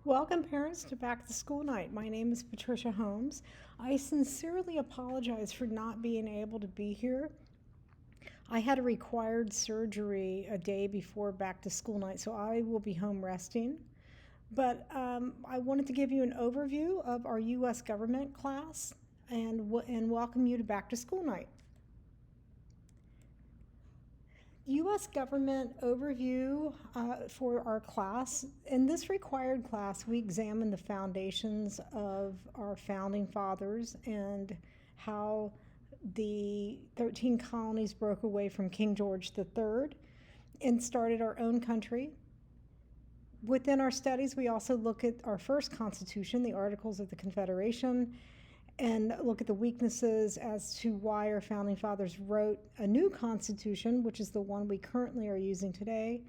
Welcome, parents, to Back to School Night. My name is Patricia Holmes. I sincerely apologize for not being able to be here. I had a required surgery a day before Back to School Night, so I will be home resting. But I wanted to give you an overview of our U.S. government class and welcome you to Back to School Night. U.S. government overview for our class. In this required class, we examine the foundations of our founding fathers and how the 13 colonies broke away from King George III and started our own country. Within our studies, we also look at our first Constitution, the Articles of the Confederation, and look at the weaknesses as to why our founding fathers wrote a new constitution, which is the one we currently are using today.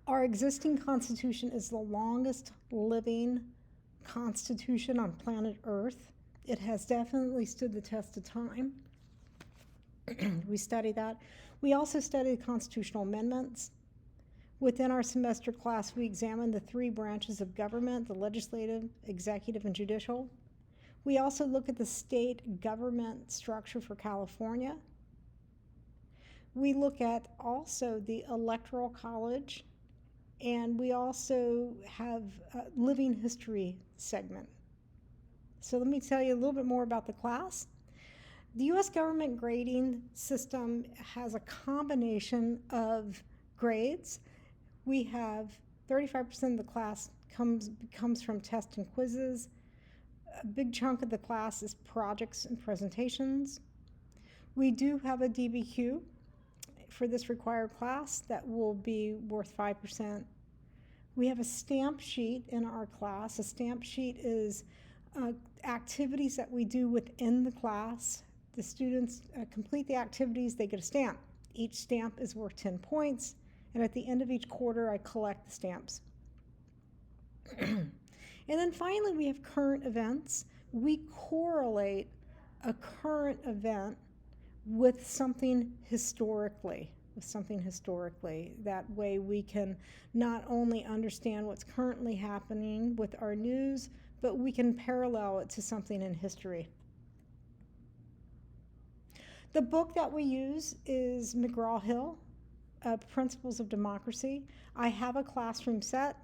Our existing constitution is the longest living constitution on planet Earth. It has definitely stood the test of time. We study that. We also study constitutional amendments. Within our semester class, we examine the three branches of government, the legislative, executive, and judicial. We also look at the state government structure for California. We look at also the electoral college, and we also have a living history segment. So let me tell you a little bit more about the class. The U.S. government grading system has a combination of grades. We have 35% of the class comes from tests and quizzes. A big chunk of the class is projects and presentations. We do have a DBQ for this required class that will be worth 5%. We have a stamp sheet in our class. A stamp sheet is activities that we do within the class. The students complete the activities, they get a stamp. Each stamp is worth 10 points. And at the end of each quarter, I collect the stamps. And then finally, we have current events. We correlate a current event with something historically. That way we can not only understand what's currently happening with our news, but we can parallel it to something in history. The book that we use is McGraw-Hill, Principles of Democracy. I have a classroom set.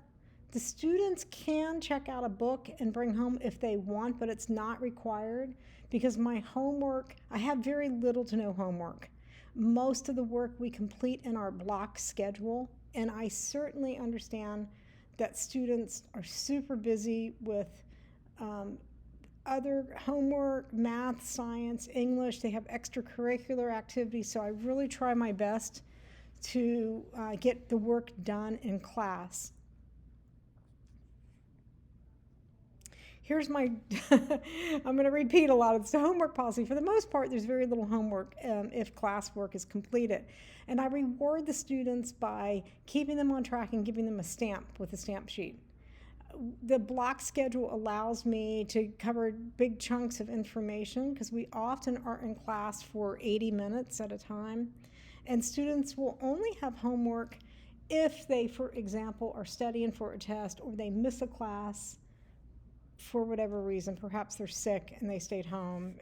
The students can check out a book and bring home if they want, but it's not required because my homework, I have very little to no homework. Most of the work we complete in our block schedule, and I certainly understand that students are super busy with other homework, math, science, English. They have extracurricular activities, so I really try my best to get the work done in class. Here's my, I'm going to repeat a lot of the homework policy. For the most part, there's very little homework if classwork is completed. And I reward the students by keeping them on track and giving them a stamp with a stamp sheet. The block schedule allows me to cover big chunks of information because we often are in class for 80 minutes at a time. And students will only have homework if they, for example, are studying for a test or they miss a class for whatever reason. Perhaps they're sick and they stayed home.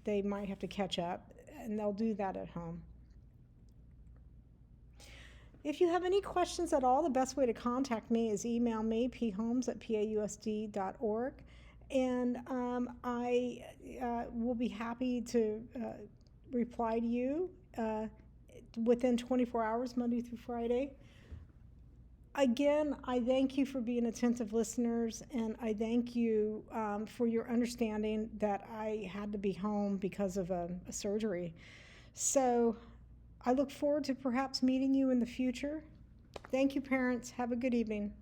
They might have to catch up, and they'll do that at home. If you have any questions at all, the best way to contact me is email me, pholmes@pausd.org, and I will be happy to reply to you within 24 hours, Monday through Friday. Again, I thank you for being attentive listeners, and I thank you for your understanding that I had to be home because of a surgery. So I look forward to perhaps meeting you in the future. Thank you, parents. Have a good evening.